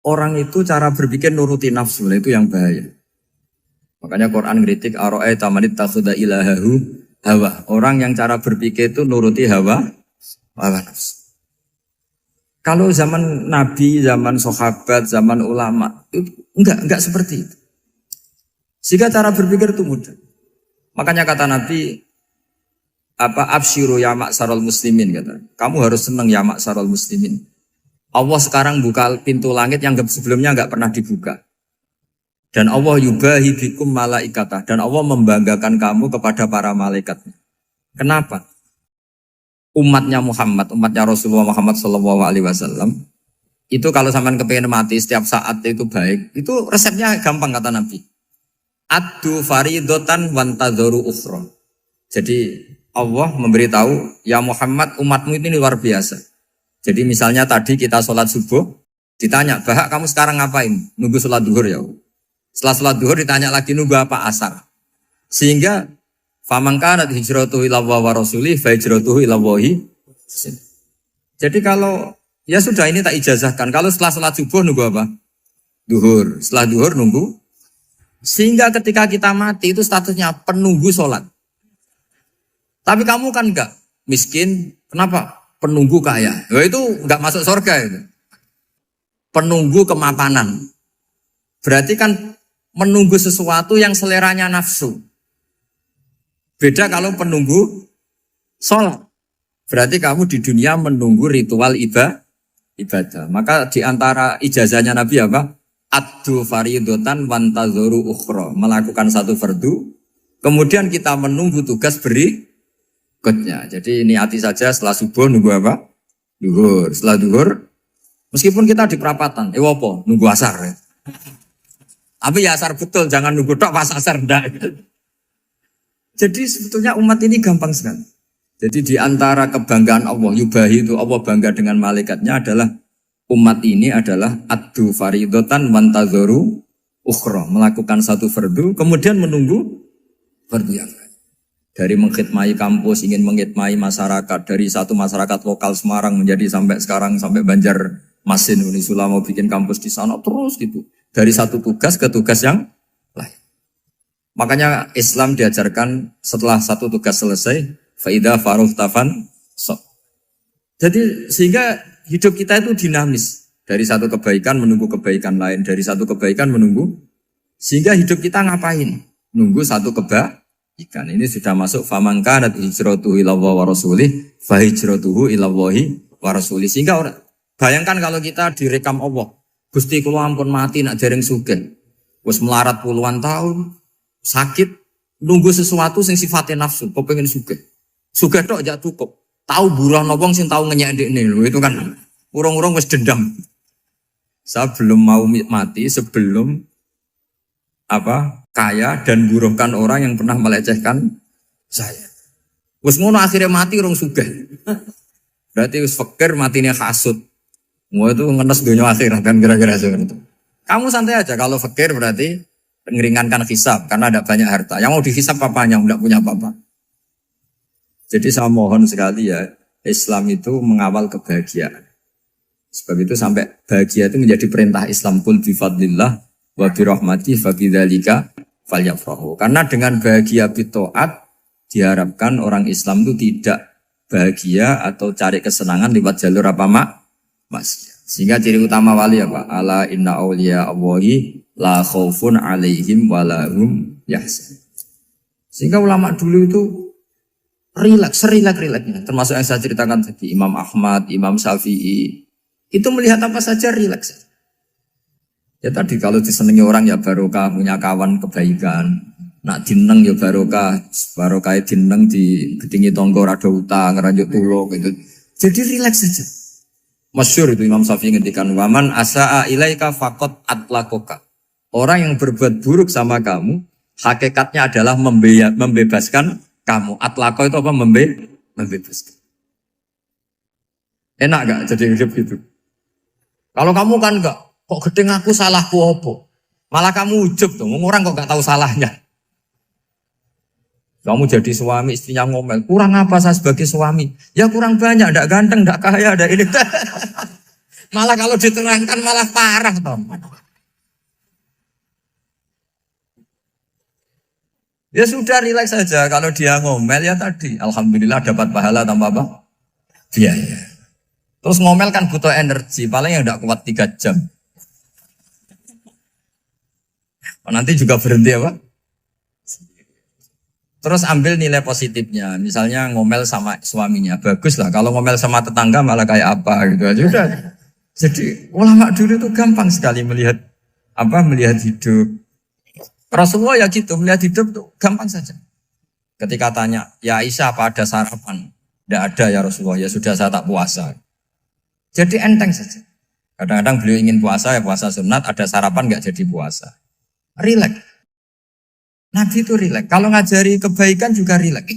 orang itu cara berpikir nuruti nafsu, itu yang bahaya. Makanya Quran ngritik ara'aita man ittakhadha ilahahu hawa. Orang yang cara berpikir itu nuruti hawa nafsu. Kalau zaman Nabi, zaman sahabat, zaman ulama itu enggak seperti itu. Sehingga cara berpikir itu mudah. Makanya kata Nabi absyiru ya ma'sarul muslimin kata. Kamu harus senang ya ma'sarul muslimin. Allah sekarang buka pintu langit yang sebelumnya enggak pernah dibuka. Dan Allah yubahi bikum malaikatah. Dan Allah membanggakan kamu kepada para malaikatnya. Kenapa? Umatnya Muhammad, umatnya Rasulullah Muhammad SAW, itu kalau sampean kepengen mati setiap saat itu baik, itu resepnya gampang kata Nabi. Addu faridotan wantadzoru ukhra. Jadi Allah memberitahu, ya Muhammad umatmu ini luar biasa. Jadi misalnya tadi kita sholat subuh, ditanya, Bahak kamu sekarang ngapain? Nunggu sholat duhur ya. Setelah sholat duhur ditanya lagi nunggu apa asar. Sehingga faman kanat hijratuhu ila Allah wa rasulih fa hijratuhu ila Allah. Jadi kalau ya sudah ini tak ijazahkan. Kalau setelah sholat subuh nunggu apa? Duhur. Setelah duhur nunggu. Sehingga ketika kita mati itu statusnya penunggu sholat. Tapi kamu kan enggak miskin. Kenapa? Penunggu kaya. Ya itu enggak masuk surga itu. Penunggu kemapanan. Berarti kan menunggu sesuatu yang seleranya nafsu. Beda kalau penunggu sholat. Berarti kamu di dunia menunggu ritual ibadah. Maka di antara ijazahnya Nabi apa? Addu faridotan wantadzoru ukhra. Melakukan satu fardu. Kemudian kita menunggu tugas berikutnya. Jadi niati saja setelah subuh nunggu apa? Duhur. Setelah duhur, meskipun kita di perapatan. Apa? Nunggu asar ya. Tapi ya asar betul, jangan nunggu tok pas asar ndak. Jadi sebetulnya umat ini gampang sekali. Jadi di antara kebanggaan Allah, yubahi itu Allah bangga dengan malaikatnya adalah umat ini adalah addu faridotan wantadzoru ukhra, melakukan satu fardu kemudian menunggu fardu yang lain. Dari mengkhidmati kampus, ingin mengkhidmati masyarakat, dari satu masyarakat lokal Semarang menjadi sampai sekarang sampai Banjarmasin, Unisula mau bikin kampus di sana terus gitu. Dari satu tugas ke tugas yang lain. Makanya Islam diajarkan setelah satu tugas selesai, faida faruhtafan sok. Jadi sehingga hidup kita itu dinamis. Dari satu kebaikan menunggu kebaikan lain, dari satu kebaikan menunggu. Sehingga hidup kita ngapain? Nunggu satu kebaikan. Ini sudah masuk faman kanat hijratuhu ila Allah wa rasulih, fa hijratuhu ila Allah wa rasulih. Sehingga bayangkan kalau kita direkam Allah. Gusti kula ampun mati nak dereng sugih. Wis melarat puluhan tahun, sakit, nunggu sesuatu sing sifatnya nafsu, kepengin sugih. Sugih tok jak cukup. Tahu buruh wong sing tahu ngenyek ndekne lho, itu kan urung-urung wis dendam. Saya belum mau mati sebelum kaya dan buruhkan orang yang pernah melecehkan saya. Wis ngono akhirnya mati urung sugih. Berarti wis fakir matine hasud. Mau itu ngenes dunia akhirat kan kira-kira seperti itu. Kamu santai aja kalau fakir berarti meringankan hisab karena ada banyak harta. Yang mau dihisab papanya enggak punya apa-apa. Jadi saya mohon sekali ya, Islam itu mengawal kebahagiaan. Sebab itu sampai bahagia itu menjadi perintah Islam, qul bi fadlillah wa bi rahmati fa bidzalika falyafrahu. Karena dengan bahagia bi taat diharapkan orang Islam itu tidak bahagia atau cari kesenangan lewat jalur maksiat. Sehingga ciri utama wali apa? Ala inna awliya Allahi la khaufun alaihim walahum yahzanun. Sehingga ulama dulu itu rileks-rileksnya. Termasuk yang saya ceritakan tadi, Imam Ahmad, Imam Syafi'i. Itu melihat apa saja rileks. Ya tadi kalau disenangi orang ya barokah, punya kawan kebaikan. Nak dineng ya barokah dineng di gedingi tonggo rada utang, ngeranjuk tulung gitu. Jadi rileks saja. Masyhur itu Imam Syafi'i ngendikan waman asaa ilaika faqat atlakoka. Orang yang berbuat buruk sama kamu, hakikatnya adalah membebaskan kamu. Atlako itu apa? Membebaskan. Enak gak jadi hidup gitu? Kalau kamu kan enggak, kok gedeng aku salahku apa? Malah kamu ujub tuh, orang kok gak tahu salahnya. Kamu jadi suami, istrinya ngomel, kurang apa saya sebagai suami? Ya kurang banyak, enggak ganteng, enggak kaya, enggak ini. Malah kalau diterangkan malah parah toh. Ya sudah rileks saja. Kalau dia ngomel ya tadi, alhamdulillah dapat pahala tanpa apa? Biaya. Terus ngomel kan butuh energi, paling yang tidak kuat 3 jam. Nanti juga berhenti apa? Terus ambil nilai positifnya. Misalnya ngomel sama suaminya, bagus lah. Kalau ngomel sama tetangga malah kayak apa gitu aja udah. Jadi ulama dulu itu gampang sekali melihat melihat hidup. Rasulullah ya gitu, melihat hidup tuh gampang saja. Ketika tanya, ya Aisyah apa ada sarapan? Tidak ada ya Rasulullah, ya sudah saya tak puasa. Jadi enteng saja. Kadang-kadang beliau ingin puasa, ya puasa sunat, ada sarapan nggak jadi puasa. Rileks. Nabi itu rileks. Kalau ngajari kebaikan juga rileks.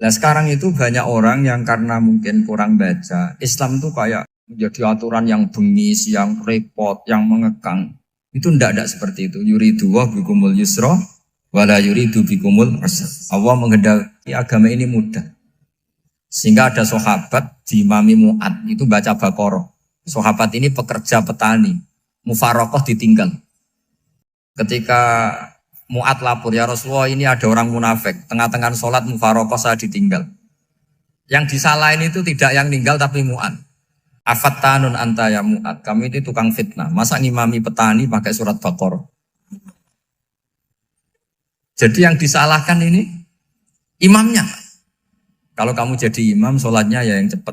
Nah sekarang itu banyak orang yang karena mungkin kurang baca, Islam tuh kayak menjadi aturan yang bengis, yang repot, yang mengekang. Itu tidak seperti itu. Yuridu wa bikumul yusra wala yuridu bikumul usra. Allah menghendaki agama ini mudah. Sehingga ada sahabat di Imami Mu'ad itu baca Baqarah. Sahabat ini pekerja petani, mufarokoh ditinggal. Ketika Mu'ad lapor, ya Rasulullah ini ada orang munafik, tengah-tengah sholat mufarokoh saya ditinggal. Yang disalahin itu tidak yang ninggal tapi Mu'ad. Afattanun anta ya Mu'ad, kami itu tukang fitnah. Masa ngimami petani pakai surat Baqarah? Jadi yang disalahkan ini imamnya. Kalau kamu jadi imam, sholatnya ya yang cepat.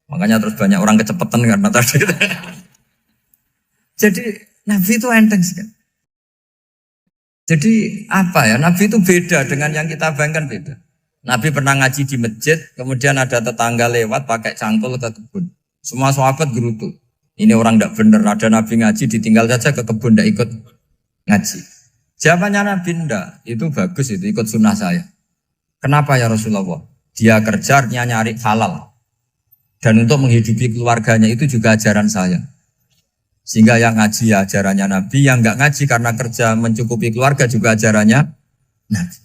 Makanya terus banyak orang kecepatan karena tadi. Jadi Nabi itu enteng sekali. Jadi apa ya, Nabi itu beda dengan yang kita bayangkan beda. Nabi pernah ngaji di masjid, kemudian ada tetangga lewat pakai cangkul ke kebun. Semua sahabat gerutu. Ini orang tidak benar, ada Nabi ngaji ditinggal saja ke kebun, tidak ikut ngaji. Jawabannya Nabi tidak, itu bagus, itu ikut sunnah saya. Kenapa ya Rasulullah? Dia kerjanya nyari halal. Dan untuk menghidupi keluarganya itu juga ajaran saya. Sehingga yang ngaji ya ajarannya Nabi, yang enggak ngaji karena kerja mencukupi keluarga juga ajarannya Nabi.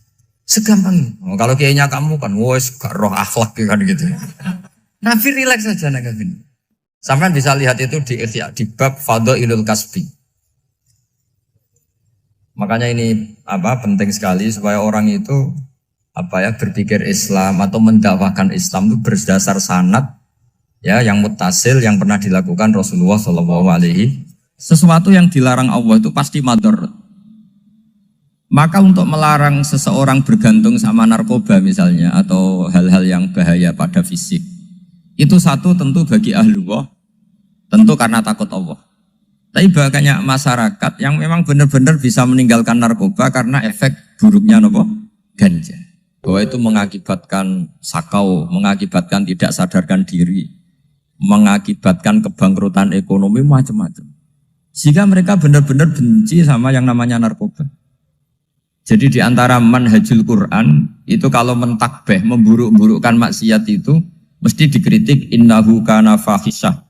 Segampang itu. Oh, kalau kayaknya kamu kan, wes gak roh akhlak kan gitu. Nabi rileks saja Nabi. Sampai bisa lihat itu di Ihya, di bab Fadhailul Kasbi. Makanya ini penting sekali supaya orang itu berpikir Islam atau mendakwakan Islam itu berdasar sanad ya yang muttasil yang pernah dilakukan Rasulullah SAW. Sesuatu yang dilarang Allah itu pasti madhar. Maka untuk melarang seseorang bergantung sama narkoba misalnya atau hal-hal yang bahaya pada fisik, itu satu tentu bagi ahlullah, tentu karena takut Allah. Tapi banyak masyarakat yang memang benar-benar bisa meninggalkan narkoba karena efek buruknya ganja. Bahwa itu mengakibatkan sakau, mengakibatkan tidak sadarkan diri, mengakibatkan kebangkrutan ekonomi macam-macam. Sehingga mereka benar-benar benci sama yang namanya narkoba. Jadi di antara manhajul Quran itu kalau mentakbih, memburuk-burukkan maksiat itu mesti dikritik innahu kana fahisyah.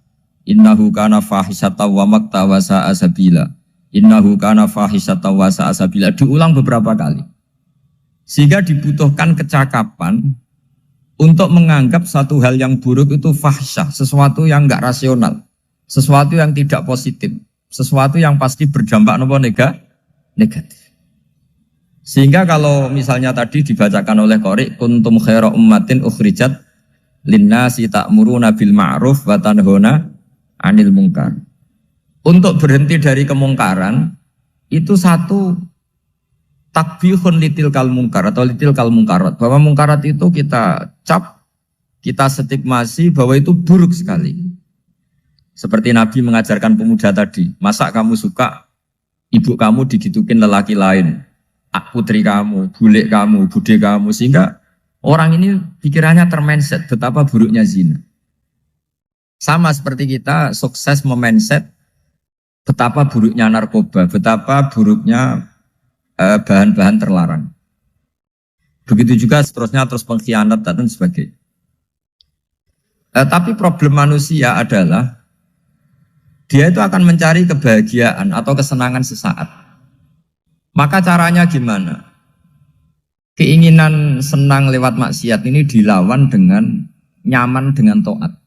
Innahu kana fahisyata wa maqta wa sa'a sabila. Innahu kana fahisyata wa sa'a sabila. Diulang beberapa kali. Sehingga dibutuhkan kecakapan untuk menganggap satu hal yang buruk itu fahisyah, sesuatu yang enggak rasional, sesuatu yang tidak positif, sesuatu yang pasti berdampak negatif. Sehingga kalau misalnya tadi dibacakan oleh Qori, kuntum khaira ummatin ukhrijat linnasi ta'muruna bil ma'ruf wa tanhauna 'anil munkar. Untuk berhenti dari kemungkaran itu satu takbihun litilkal munkar atau litilkal mungkarat, bahwa mungkarat itu kita cap, kita stigmasi bahwa itu buruk sekali. Seperti Nabi mengajarkan pemuda tadi, masa kamu suka ibu kamu digitukin lelaki lain, putri kamu, bule kamu, bude kamu, sehingga orang ini pikirannya termindset betapa buruknya zina. Sama seperti kita sukses memindset betapa buruknya narkoba, betapa buruknya bahan-bahan terlarang. Begitu juga seterusnya, terus pengkhianat dan sebagainya. Tapi problem manusia adalah dia itu akan mencari kebahagiaan atau kesenangan sesaat. Maka caranya gimana? Keinginan senang lewat maksiat ini dilawan dengan nyaman dengan taat.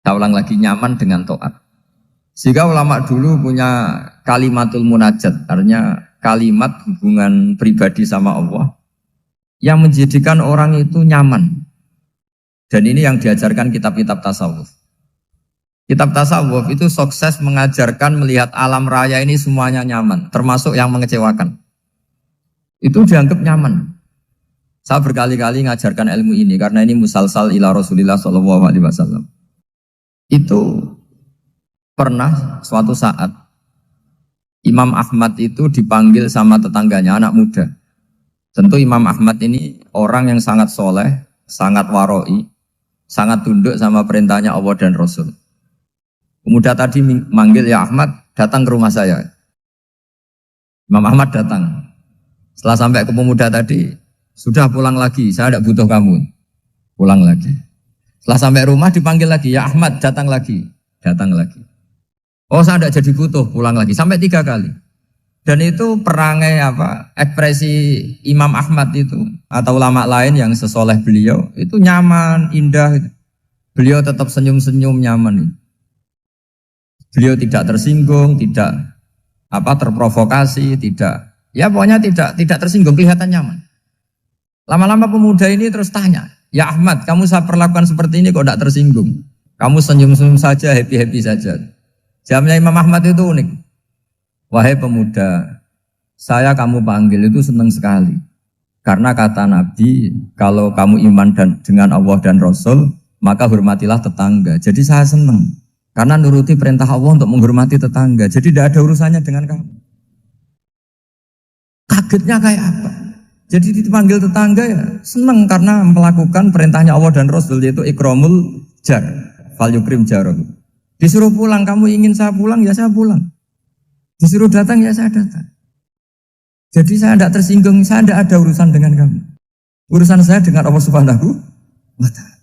Saya ulang lagi, nyaman dengan taat. Sehingga ulama dulu punya kalimatul munajat, artinya kalimat hubungan pribadi sama Allah yang menjadikan orang itu nyaman. Dan ini yang diajarkan kitab-kitab tasawuf. Kitab tasawuf itu sukses mengajarkan melihat alam raya ini semuanya nyaman, termasuk yang mengecewakan. Itu dianggap nyaman. Saya berkali-kali mengajarkan ilmu ini karena ini musalsal ila Rasulillah SAW. Itu pernah suatu saat Imam Ahmad itu dipanggil sama tetangganya, anak muda. Tentu Imam Ahmad ini orang yang sangat soleh, sangat waroi, sangat tunduk sama perintahnya Allah dan Rasul. Pemuda tadi manggil, ya Ahmad, datang ke rumah saya. Imam Ahmad datang. Setelah sampai ke pemuda tadi, sudah pulang lagi, saya tidak butuh kamu. Pulang lagi. Setelah sampai rumah dipanggil lagi, ya Ahmad, datang lagi. Datang lagi. Oh, saya tidak jadi butuh, pulang lagi. Sampai 3 kali. Dan itu perangai ekspresi Imam Ahmad itu atau ulama lain yang sesoleh beliau itu nyaman, indah. Beliau tetap senyum-senyum nyaman. Beliau tidak tersinggung, tidak terprovokasi, tidak, ya pokoknya tidak tersinggung, kelihatan nyaman. Lama-lama pemuda ini terus tanya, ya Ahmad, kamu saya perlakukan seperti ini kok tidak tersinggung? Kamu senyum-senyum saja, happy-happy saja. Jawabnya Imam Ahmad itu unik. Wahai pemuda, saya kamu panggil itu senang sekali. Karena kata Nabi, kalau kamu iman dengan Allah dan Rasul, maka hormatilah tetangga. Jadi saya senang. Karena nuruti perintah Allah untuk menghormati tetangga. Jadi tidak ada urusannya dengan kamu. Kagetnya kayak apa? Jadi dipanggil tetangga ya senang karena melakukan perintahnya Allah dan Rasul, yaitu ikramul jar, fal yukrim jarum. Disuruh pulang, kamu ingin saya pulang, ya saya pulang. Disuruh datang, ya saya datang. Jadi saya tidak tersinggung, saya tidak ada urusan dengan kamu. Urusan saya dengan Allah Subhanahu wa Ta'ala.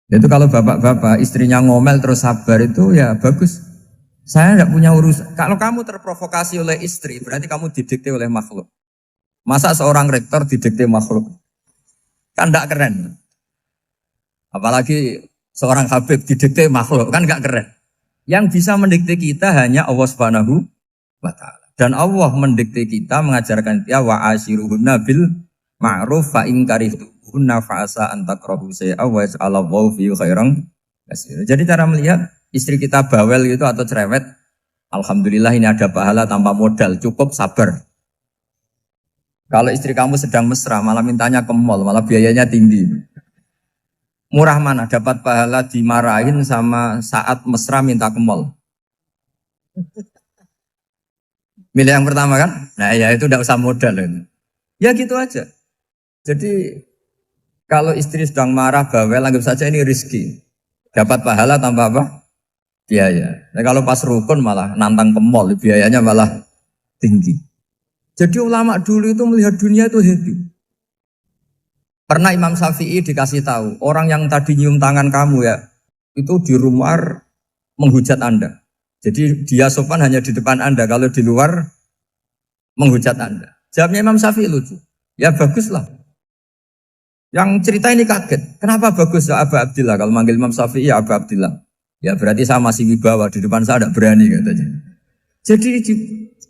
Itu kalau bapak-bapak istrinya ngomel terus sabar itu ya bagus. Saya tidak punya urusan. Kalau kamu terprovokasi oleh istri, berarti kamu didikte oleh makhluk. Masa seorang rektor didikte makhluk? Kan tidak keren. Apalagi seorang Habib didikte makhluk, kan gak keren. Yang bisa mendikte kita hanya Allah Subhanahu wa Ta'ala. Dan Allah mendikte kita, mengajarkan kita wa ashiruhunna bil ma'ruf fa in karihtuhunna fa asa an takrahu shay'an wa yaj'alallahu fihi khairan katsira. Jadi cara melihat istri kita bawel gitu atau cerewet, alhamdulillah ini ada pahala tanpa modal, cukup sabar. Kalau istri kamu sedang mesra, malah mintanya ke mall, malah biayanya tinggi. Murah mana dapat pahala dimarahin sama saat mesra minta ke mall? Milih yang pertama kan? Nah ya itu tidak usah modal. Ya gitu aja. Jadi kalau istri sedang marah, bawel, anggap saja ini rezeki. Dapat pahala tanpa apa? Biaya. Nah, kalau pas rukun malah nantang ke mall, biayanya malah tinggi. Jadi ulama dulu itu melihat dunia itu happy. Pernah Imam Syafi'i dikasih tahu, orang yang tadi nyium tangan kamu ya, itu di rumah menghujat Anda. Jadi dia sopan hanya di depan Anda, kalau di luar menghujat Anda. Jawabnya Imam Syafi'i lucu. Ya baguslah. Yang cerita ini kaget. Kenapa bagus ya Aba Abdillah? Kalau manggil Imam Syafi'i ya Aba Abdillah. Ya berarti saya masih wibawa, di depan saya tidak berani katanya. Jadi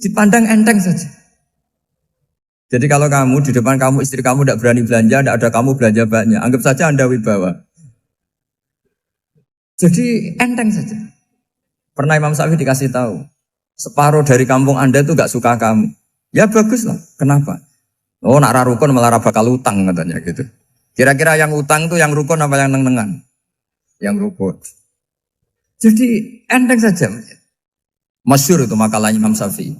dipandang enteng saja. Jadi kalau kamu di depan kamu istri kamu tidak berani belanja, tidak ada kamu belanja banyak, anggap saja Anda wibawa. Jadi enteng saja. Pernah Imam Syafi'i dikasih tahu, separuh dari kampung Anda itu gak suka kamu. Ya bagus lah. Kenapa? Oh nak rukun malah bakal utang katanya gitu. Kira-kira yang utang itu yang rukun apa yang neng-nengan? Yang rukun. Jadi enteng saja. Masyhur itu makalahnya Imam Syafi'i.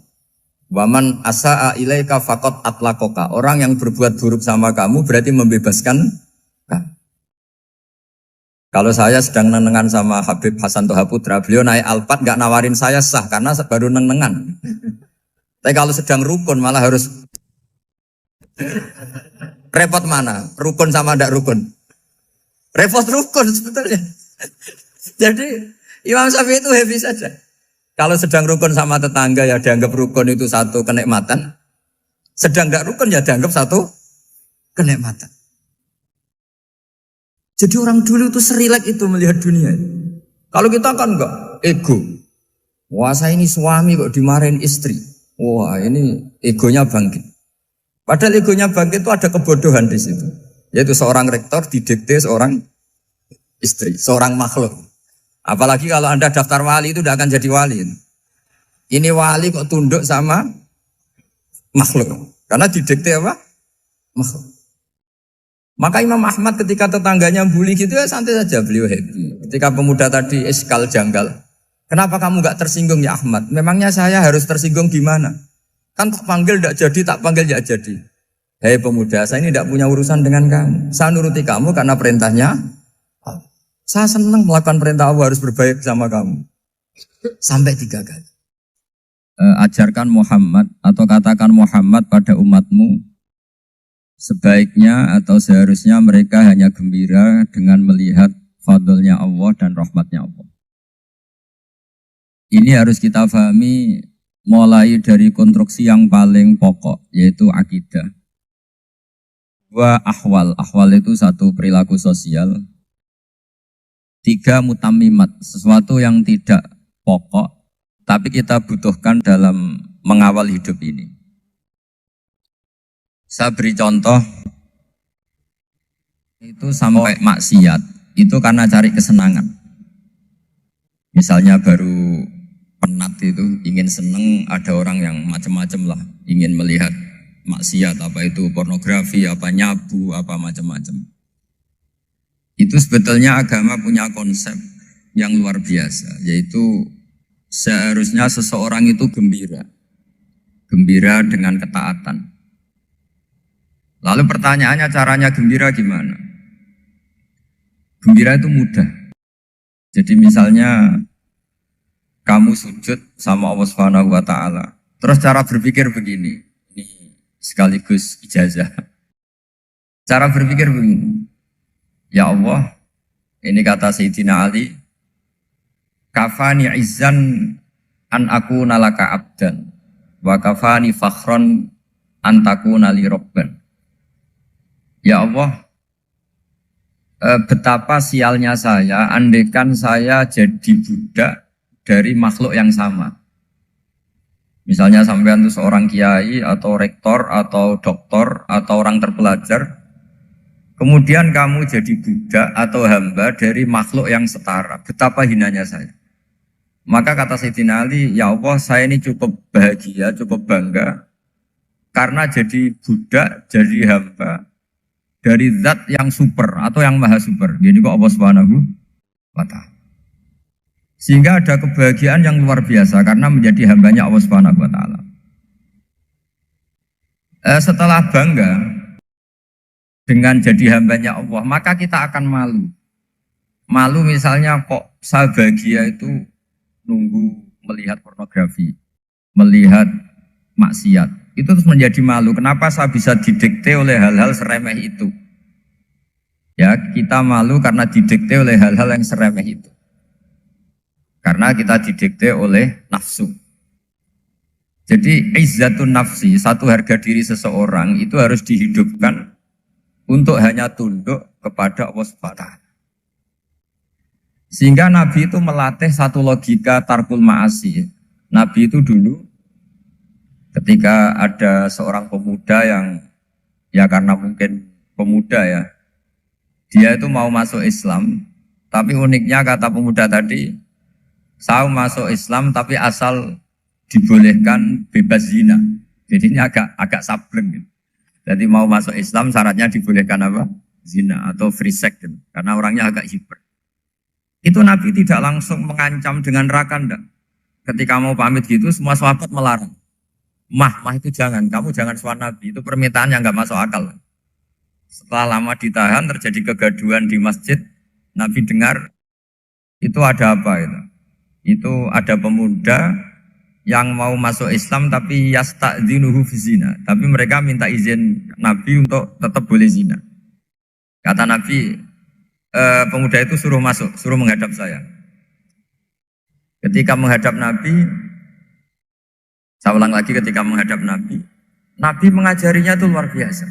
Waman asa'a ilaika faqad atlaqaka. Orang yang berbuat buruk sama kamu berarti membebaskan kamu. Kalau saya sedang nenengan sama Habib Hasan Toha Putra, beliau naik Alphard gak nawarin saya sah karena baru nenengan. Tapi kalau sedang rukun malah harus repot mana? Rukun sama ndak rukun? Repot rukun sebetulnya. Jadi Imam Syafi'i itu happy saja. Kalau sedang rukun sama tetangga ya dianggap rukun itu satu kenikmatan. Sedang tidak rukun ya dianggap satu kenikmatan. Jadi orang dulu itu serilek itu melihat dunia. Kalau kita kan enggak, ego. Wah saya ini suami kok dimarahin istri. Wah ini egonya bangkit. Padahal egonya bangkit itu ada kebodohan di situ. Yaitu seorang rektor didikte seorang istri, seorang makhluk. Apalagi kalau Anda daftar wali itu tidak akan jadi wali. Ini wali kok tunduk sama makhluk. Karena didikte apa? Makhluk. Maka Imam Ahmad ketika tetangganya bully gitu ya santai saja, beliau happy. Ketika pemuda tadi eskal janggal, kenapa kamu gak tersinggung ya Ahmad? Memangnya saya harus tersinggung gimana? Kan tak panggil tidak jadi, tak panggil tidak jadi. Hei pemuda, saya ini tidak punya urusan dengan kamu. Saya nuruti kamu karena perintahnya. Saya senang melakukan perintah Allah, harus berbaik sama kamu. Sampai 3 kali. Ajarkan Muhammad atau katakan Muhammad pada umatmu. Sebaiknya atau seharusnya mereka hanya gembira dengan melihat fadlnya Allah dan rahmatnya Allah. Ini harus kita pahami mulai dari konstruksi yang paling pokok, yaitu akidah. 2 ahwal. Ahwal itu 1 perilaku sosial. 3 mutamimat, sesuatu yang tidak pokok, tapi kita butuhkan dalam mengawal hidup ini. Saya beri contoh, itu sampai maksiat, itu karena cari kesenangan. Misalnya baru penat itu, ingin seneng, ada orang yang macam-macam lah, ingin melihat maksiat, apa itu pornografi, apa nyabu, apa macam-macam. Itu sebetulnya agama punya konsep yang luar biasa, yaitu seharusnya seseorang itu gembira. Gembira dengan ketaatan. Lalu pertanyaannya caranya gembira gimana? Gembira itu mudah. Jadi misalnya kamu sujud sama Allah Subhanahu wa taala. Terus cara berpikir begini. Ini sekaligus ijazah. Cara berpikir begini. Ya Allah, ini kata Sayyidina Ali, kafani izzan an aku nalaka abdan wa kafani fakhron an takuna li robban. Ya Allah, betapa sialnya saya andaikan saya jadi budak dari makhluk yang sama. Misalnya sampean itu seorang kiai atau rektor atau doktor atau orang terpelajar, kemudian kamu jadi budak atau hamba dari makhluk yang setara. Betapa hinanya saya. Maka kata Sayyidina Ali, ya Allah saya ini cukup bahagia, cukup bangga karena jadi budak, jadi hamba dari zat yang super atau yang maha super. Jadi kok Allah Subhanahu wa ta'ala. Sehingga ada kebahagiaan yang luar biasa karena menjadi hambanya Allah Subhanahu wa ta'ala. Setelah bangga dengan jadi hambanya Allah, maka kita akan malu. Malu misalnya kok saya bahagia itu nunggu melihat pornografi, melihat maksiat. Itu terus menjadi malu. Kenapa saya bisa didikte oleh hal-hal seremeh itu? Ya, kita malu karena didikte oleh hal-hal yang seremeh itu. Karena kita didikte oleh nafsu. Jadi izzatun nafsi, satu harga diri seseorang itu harus dihidupkan untuk hanya tunduk kepada Allah Subhanahu. Sehingga Nabi itu melatih satu logika tarkul ma'asi. Nabi itu dulu ketika ada seorang pemuda yang ya karena mungkin pemuda ya, dia itu mau masuk Islam, tapi uniknya kata pemuda tadi, saya masuk Islam tapi asal dibolehkan bebas zina. Jadi ini agak sableng gitu. Jadi mau masuk Islam syaratnya dibolehkan apa? Zina atau free sex gitu. Karena orangnya agak hiper. Itu Nabi tidak langsung mengancam dengan neraka enggak. Ketika mau pamit gitu semua sahabat melarang. Mah itu jangan, kamu jangan suan Nabi, itu permintaan yang nggak masuk akal. Setelah lama ditahan, terjadi kegaduhan di masjid, Nabi dengar, itu ada apa itu? Itu ada pemuda yang mau masuk Islam tapi yasta'dzinuhu fi zina. Tapi mereka minta izin Nabi untuk tetap boleh zina. Kata Nabi, pemuda itu suruh masuk, suruh menghadap saya. Ketika menghadap Nabi, saya ulang lagi ketika menghadap Nabi, Nabi mengajarinya itu luar biasa.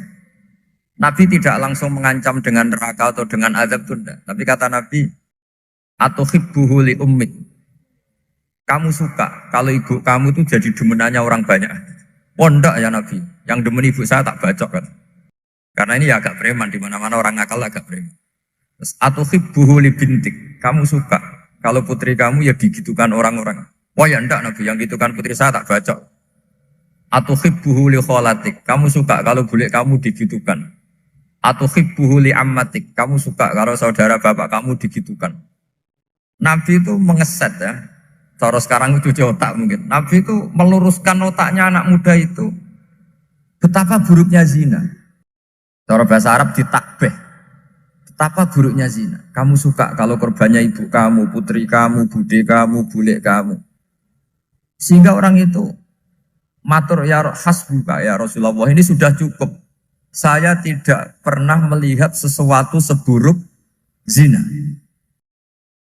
Nabi tidak langsung mengancam dengan neraka atau dengan azab tunda. Tapi kata Nabi, atau hibbuhu li ummik. Kamu suka kalau ibu kamu tuh jadi demenannya orang banyak. Oh enggak ya Nabi, yang demen ibu saya tak bacok kan. Karena ini ya agak preman, di mana-mana orang nakal agak preman. Terus atau hibbuhu li bintik. Kamu suka kalau putri kamu ya digitukan orang-orang. Oh ya enggak Nabi, yang gitukan putri saya tak bacok. Atau hibbuhu li kholatik. Kamu suka kalau bule kamu digitukan. Atau hibbuhu li ammatik. Kamu suka kalau saudara bapak kamu digitukan. Nabi itu mengeset ya. Cara sekarang itu cuci otak mungkin. Nabi itu meluruskan otaknya anak muda itu. Betapa buruknya zina. Cara bahasa Arab ditakbih. Betapa buruknya zina. Kamu suka kalau korbannya ibu kamu, putri kamu, bude kamu, bule kamu. Sehingga orang itu matur ya hasbuka ya Rasulullah, ini sudah cukup. Saya tidak pernah melihat sesuatu seburuk zina.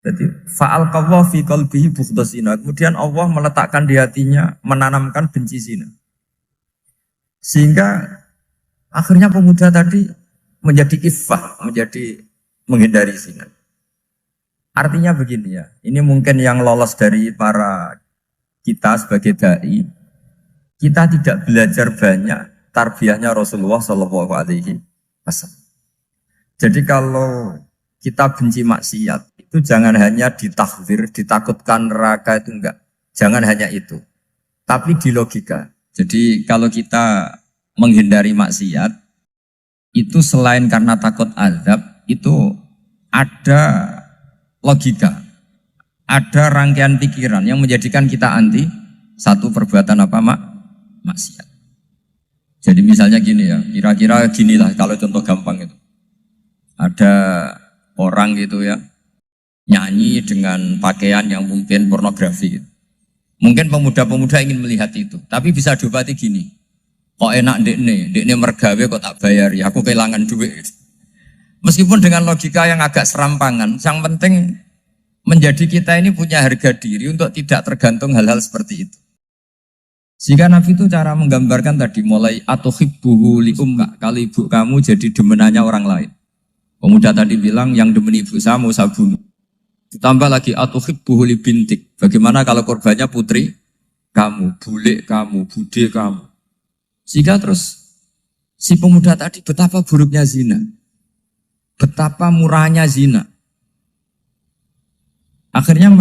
Jadi fa'alqallahu fi qalbihi bughdha zina. Kemudian Allah meletakkan di hatinya, menanamkan benci zina. Sehingga akhirnya pemuda tadi menjadi iffah, menjadi menghindari zina. Artinya begini ya, ini mungkin yang lolos dari para kita sebagai dai, kita tidak belajar banyak tarbiyahnya Rasulullah Shallallahu Alaihi Wasallam. Jadi kalau kita benci maksiat, itu jangan hanya ditakhdir, ditakutkan neraka itu enggak. Jangan hanya itu. Tapi di logika. Jadi kalau kita menghindari maksiat, itu selain karena takut azab, itu ada logika. Ada rangkaian pikiran yang menjadikan kita anti satu perbuatan apa maksiat. Jadi misalnya gini ya, kira-kira ginilah kalau contoh gampang itu. Ada orang gitu ya, nyanyi dengan pakaian yang mungkin pornografi gitu. Mungkin pemuda-pemuda ingin melihat itu, tapi bisa diobati gini. Kok enak dekne mergawe kok tak bayar ya, aku kehilangan duit. Meskipun dengan logika yang agak serampangan, yang penting menjadi kita ini punya harga diri untuk tidak tergantung hal-hal seperti itu. Jika Nabi itu cara menggambarkan tadi mulai atau hibbuhu li ummah, kalau ibu kamu jadi demenannya orang lain. Pemuda tadi bilang yang demen ibu saya mau saya bunuh. Ditambah lagi atau hibbuhu li bintik. Bagaimana kalau korbannya putri kamu, bule kamu, bude kamu. Sehingga terus si pemuda tadi betapa buruknya zina. Betapa murahnya zina. Akhirnya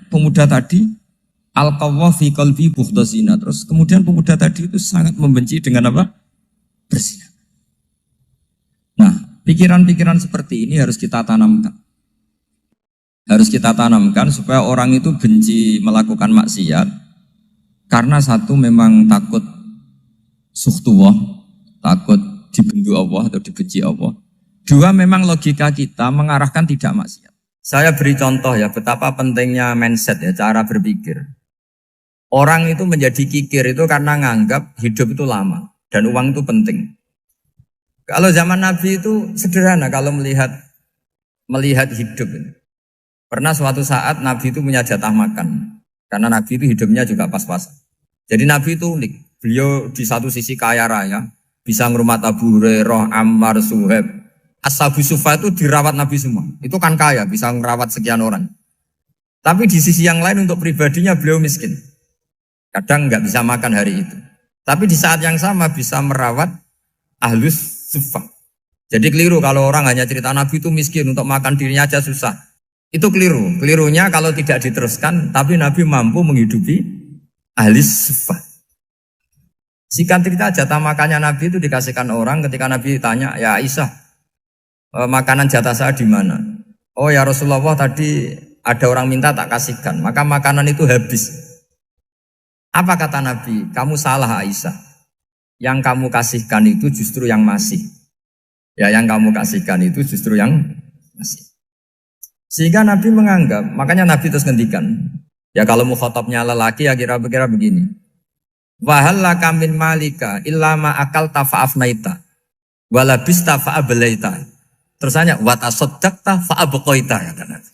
pemuda tadi alqawwa fi qalbi bughdha zina. Terus kemudian pemuda tadi itu sangat membenci dengan apa? Berzina. Nah, pikiran-pikiran seperti ini harus kita tanamkan. Harus kita tanamkan supaya orang itu benci melakukan maksiat. Karena satu memang takut sukhtuwah, takut dibendu Allah atau dibenci Allah. Dua, memang logika kita mengarahkan tidak maksiat. Saya beri contoh ya, betapa pentingnya mindset ya, cara berpikir. Orang itu menjadi kikir itu karena nganggap hidup itu lama dan uang itu penting. Kalau zaman Nabi itu sederhana kalau melihat hidup. Pernah suatu saat Nabi itu punya jatah makan. Karena Nabi itu hidupnya juga pas-pasan. Jadi Nabi itu unik. Beliau di satu sisi kaya raya, bisa ngurmat Abu Hurairah, Ammar, Suhaib. Ashabu Sufa itu dirawat Nabi semua. Itu kan kaya, bisa ngerawat sekian orang. Tapi di sisi yang lain untuk pribadinya beliau miskin. Kadang nggak bisa makan hari itu. Tapi di saat yang sama bisa merawat Ahlus Sufa. Jadi keliru kalau orang hanya cerita Nabi itu miskin, untuk makan dirinya aja susah. Itu keliru. Kelirunya kalau tidak diteruskan, tapi Nabi mampu menghidupi Ahlus Sufa. Singkat cerita, jatah makannya Nabi itu dikasihkan orang ketika Nabi tanya, ya Aisyah, makanan jatah saya di mana? Oh ya Rasulullah, tadi ada orang minta tak kasihkan, maka makanan itu habis. Apa kata Nabi? Kamu salah Aisyah. Yang kamu kasihkan itu justru yang masih. Ya, yang kamu kasihkan itu justru yang masih. Sehingga Nabi menganggap, makanya Nabi terus ngendikan. Ya kalau mukhatabnya lelaki ya kira-kira begini. Wahallaka min malika illa ma akalta fa'afnaita walabista fa'ablaita. Terus hanya watasaddaqta fa'abqaita kata Nabi.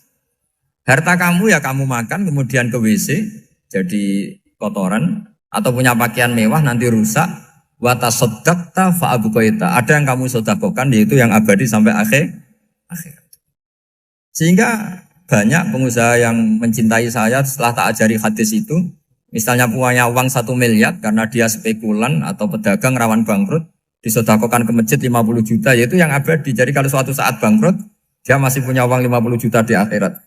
Harta kamu ya kamu makan kemudian ke WC jadi kotoran atau punya pakaian mewah nanti rusak. Watasaddaqta fa'abqaita. Ada yang kamu sedekahkan yaitu yang abadi sampai akhir. Sehingga banyak pengusaha yang mencintai saya setelah tak ajari hadis itu. Misalnya punya uang 1 miliar karena dia spekulan atau pedagang rawan bangkrut, disedekahkan ke masjid 50 juta, yaitu yang abadi. Jadi kalau suatu saat bangkrut, dia masih punya uang 50 juta di akhirat.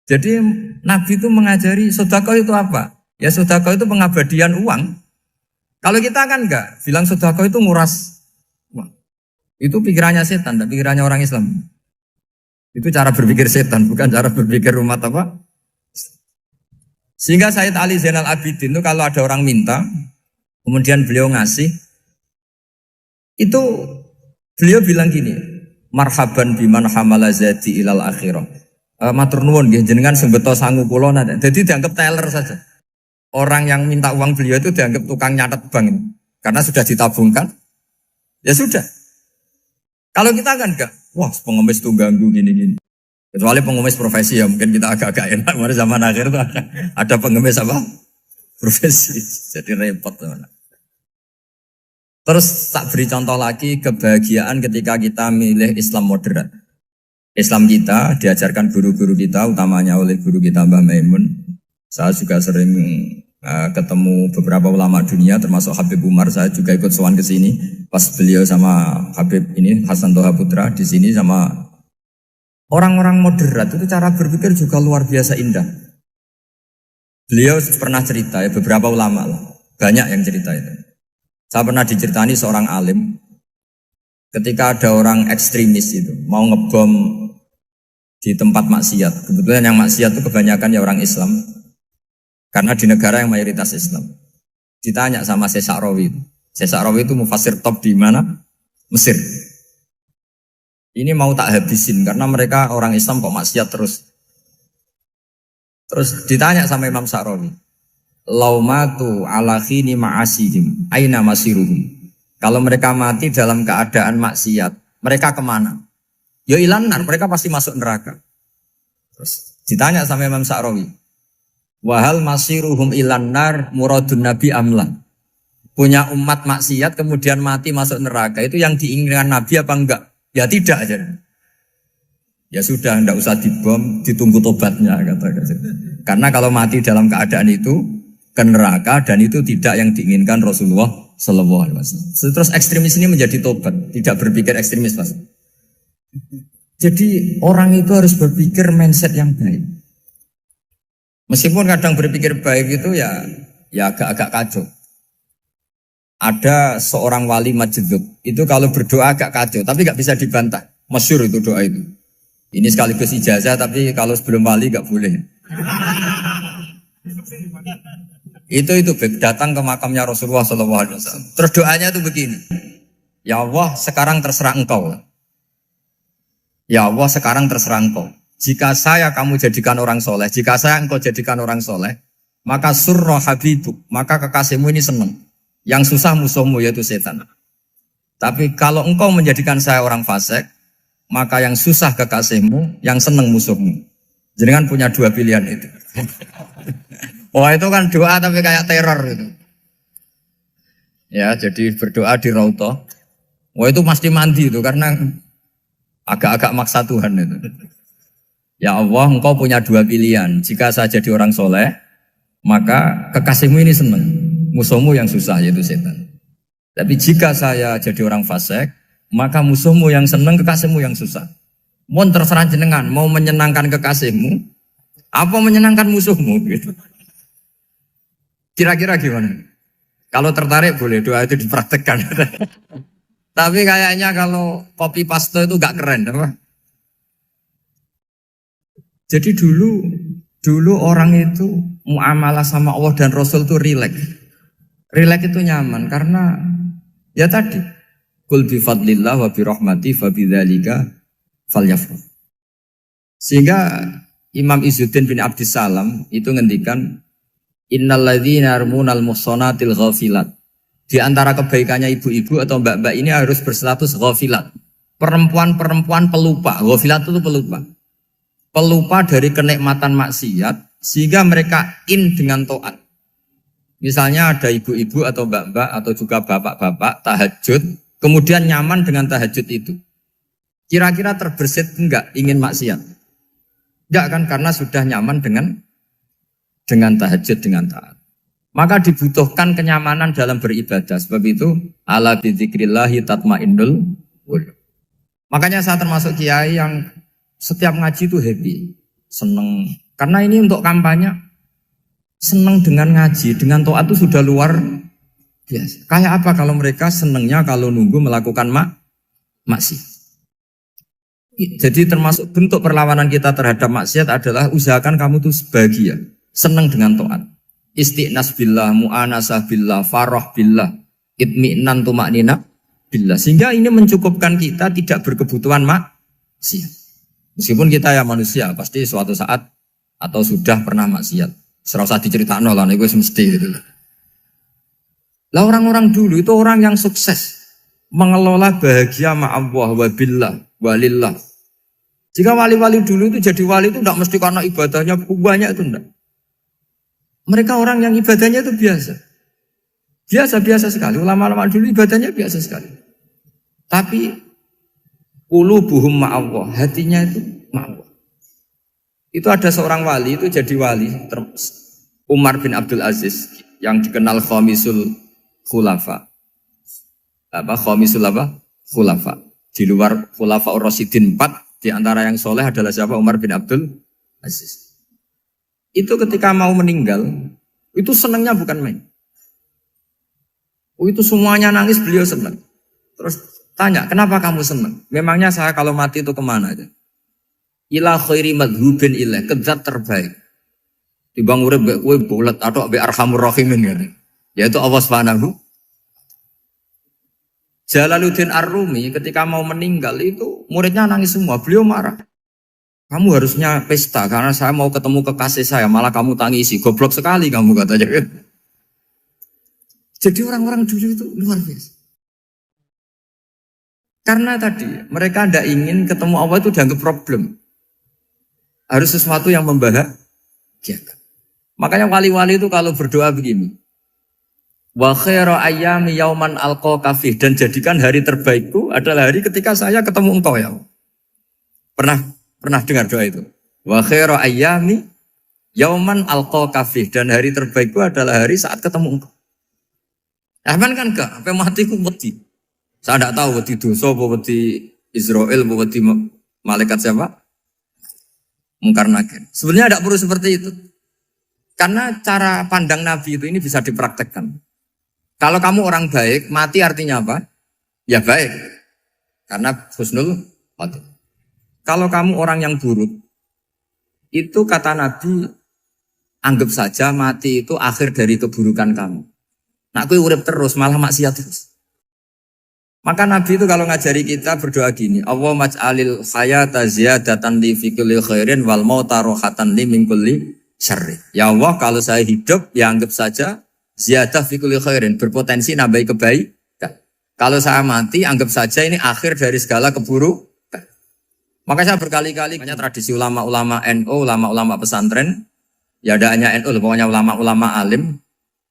Jadi Nabi itu mengajari sedekah itu apa? Ya sedekah itu pengabadian uang. Kalau kita kan enggak, bilang sedekah itu nguras uang. Itu pikirannya setan, dan pikirannya orang Islam. Itu cara berpikir setan, bukan cara berpikir umat apa? Sehingga Sayyid Ali Zainal Abidin itu kalau ada orang minta, kemudian beliau ngasih, itu beliau bilang gini, marhaban biman hamala zati ilal akhirah. Matur nuwun nggih jenengan sing beto sangu kula nate. Jadi dianggap teller saja. Orang yang minta uang beliau itu dianggap tukang nyatet bank. Karena sudah ditabungkan. Ya sudah. Kalau kita kan enggak, wah pengemis tuh ganggu gini-gini. Kecuali pengemis profesi ya mungkin kita agak-agak enak. Pada zaman akhir itu ada pengemis apa? Profesi. Jadi repot. Terus tak beri contoh lagi kebahagiaan ketika kita milih Islam moderat. Islam kita diajarkan guru-guru kita, utamanya oleh guru kita Mbah Maimun. Saya juga sering ketemu beberapa ulama dunia, termasuk Habib Umar. Saya juga ikut sowan ke sini pas beliau sama Habib ini Hasan Toha Putra di sini sama orang-orang moderat itu cara berpikir juga luar biasa indah. Beliau pernah cerita ya beberapa ulama lah, banyak yang cerita itu. Saya pernah diceritani seorang alim ketika ada orang ekstremis itu mau ngebom di tempat maksiat. Kebetulan yang maksiat itu kebanyakan ya orang Islam. Karena di negara yang mayoritas Islam. Ditanya sama Syekh Sa'rawi. Syekh Sa'rawi itu mufasir top di mana? Mesir. Ini mau tak habisin karena mereka orang Islam kok maksiat terus. Terus ditanya sama Imam Sa'rawi. Laumatu ala khini ma'asihim aina masiruhum. Kalau mereka mati dalam keadaan maksiat, mereka kemana? Ya ilanar, mereka pasti masuk neraka. Terus ditanya sama Imam Sa'rawi. Wahal masiruhum ilanar muradun nabi amla. Punya umat maksiat kemudian mati masuk neraka. Itu yang diinginkan Nabi apa enggak? Ya tidak aja. Ya sudah, enggak usah dibom, ditunggu tobatnya kata. Karena kalau mati dalam keadaan itu ke neraka dan itu tidak yang diinginkan Rasulullah Sallallahu Alaihi Wasallam. Terus ekstremis ini menjadi tobat, tidak berpikir ekstremis Mas. Jadi orang itu harus berpikir mindset yang baik. Meskipun kadang berpikir baik itu ya agak-agak kacau. Ada seorang wali majdzub, itu kalau berdoa agak kacau, tapi gak bisa dibantah. Masyhur itu doa itu. Ini sekaligus ijazah, tapi kalau sebelum wali gak boleh. Itu datang ke makamnya Rasulullah SAW. Terus doanya itu begini. Ya Allah, sekarang terserah engkau. Ya Allah, sekarang terserah engkau. Jika saya kamu jadikan orang soleh, jika saya engkau jadikan orang soleh, maka surra habibuk, maka kekasihmu ini senang. Yang susah musuhmu yaitu setan. Tapi kalau engkau menjadikan saya orang fasik, maka yang susah kekasihmu, yang senang musuhmu. Jangan punya dua pilihan itu. Wah itu kan doa tapi kayak teror itu. Ya jadi berdoa di Raudhah. Wah itu pasti mandi itu karena agak-agak maksa Tuhan itu. Ya Allah, engkau punya dua pilihan. Jika saya jadi orang soleh, maka kekasihmu ini senang. Musuhmu yang susah, yaitu setan. Tapi jika saya jadi orang fasik, maka musuhmu yang senang, kekasihmu yang susah. Mohon terserah jenengan, mau menyenangkan kekasihmu, apa menyenangkan musuhmu? Gitu. Kira-kira gimana? Kalau tertarik boleh doa itu dipraktekkan. Tapi kayaknya kalau copy paste itu gak keren, apa? Jadi dulu orang itu muamalah sama Allah dan Rasul itu rileks. Rileks itu nyaman karena ya tadi qul bi fadlillah wa bi rahmati fa bidzalika falyafrah. Sehingga Imam Izzuddin bin Abdissalam itu ngendikan innalladzina yarmunal muhsanatil ghafilat. Di antara kebaikannya ibu-ibu atau mbak-mbak ini harus berstatus ghafilat. Perempuan-perempuan pelupa. Ghafilat itu pelupa. Pelupa dari kenikmatan maksiat sehingga mereka in dengan taat. Misalnya ada ibu-ibu atau mbak-mbak atau juga bapak-bapak tahajud, kemudian nyaman dengan tahajud itu. Kira-kira terbersit enggak ingin maksiat? Enggak kan, karena sudah nyaman dengan tahajud, dengan taat. Maka dibutuhkan kenyamanan dalam beribadah. Sebab itu ala bidzikrillahi tatmainnul qulub. Makanya saya termasuk kiai yang setiap ngaji itu happy, seneng. Karena ini untuk kampanye, seneng dengan ngaji, dengan taat itu sudah luar biasa. Kayak apa kalau mereka senengnya kalau nunggu melakukan maksiat. Jadi termasuk bentuk perlawanan kita terhadap maksiat adalah usahakan kamu tuh bahagia, senang dengan taat. Istiqnas billah, mu'anasah billah, farah billah, itmi'nan tumaknina billah. Sehingga ini mencukupkan kita tidak berkebutuhan maksiat. Meskipun kita ya manusia, pasti suatu saat atau sudah pernah maksiat. Serasa diceritakan lah, itu mesti gitu. Lah orang-orang dulu itu orang yang sukses mengelola bahagia ma'allah wa billah walillah. Jika wali-wali dulu itu jadi wali itu tidak mesti karena ibadahnya banyak, itu tidak. Mereka orang yang ibadahnya itu biasa. Biasa-biasa sekali. Ulama-ulama dulu ibadahnya biasa sekali. Tapi qulubuhum ma'allah, hatinya itu ma'allah. Itu ada seorang wali itu jadi wali, Umar bin Abdul Aziz yang dikenal khamisul khulafa. Khamisul khulafa. Di luar khulafa Rasyidin 4, di antara yang soleh adalah siapa? Umar bin Abdul Aziz. Itu ketika mau meninggal, itu senangnya bukan main. Itu semuanya nangis, beliau senang. Terus tanya, kenapa kamu senang? Memangnya saya kalau mati itu kemana aja? Ila khairi madhubin ilah, ke zat terbaik. Dibang urip mbek kowe bulet atau mbek arhamur rahimin kan. Yaitu Allah Subhanahu. Jalaluddin Ar-Rumi ketika mau meninggal itu muridnya nangis semua, beliau marah. Kamu harusnya pesta karena saya mau ketemu kekasih saya, malah kamu tangisi, goblok sekali kamu katanya. Jadi orang-orang dulu itu luar biasa. Karena tadi mereka tidak ingin ketemu Allah itu dianggap problem. Harus sesuatu yang membahagiakan. Makanya wali-wali itu kalau berdoa begini. Wa khairu ayyami yauman alqa fih, dan jadikan hari terbaikku adalah hari ketika saya ketemu engkau ya. Pernah dengar doa itu? Wa khairu ayyami yauman alqa fih, dan hari terbaikku adalah hari saat ketemu engkau. Aman kan enggak? Sampai mati ku wedi. Saya tidak tahu wedi dosa apa wedi Israel apa wedi malaikat siapa? Mungkar Nakir. Sebenarnya tidak perlu seperti itu. Karena cara pandang Nabi itu ini bisa dipraktekkan. Kalau kamu orang baik, mati artinya apa? Ya baik. Karena husnul khotimah. Kalau kamu orang yang buruk, itu kata Nabi, anggap saja mati itu akhir dari keburukan kamu. Nah, aku urip terus, malah maksiat terus. Maka Nabi itu kalau ngajari kita berdoa gini, Allahumma maj'alil hayata ziyadatan li fi kulli khairin wal mauta rohatan li min kulli syarri. Ya Allah, kalau saya hidup, ya anggap saja ziyadah fi kulli khairin, berpotensi nambahi kebaikan. Kalau saya mati, anggap saja ini akhir dari segala keburukan. Maka saya berkali-kali, banyak tradisi ulama-ulama NU, ulama-ulama pesantren, ya ada hanya NU, pokoknya ulama-ulama alim.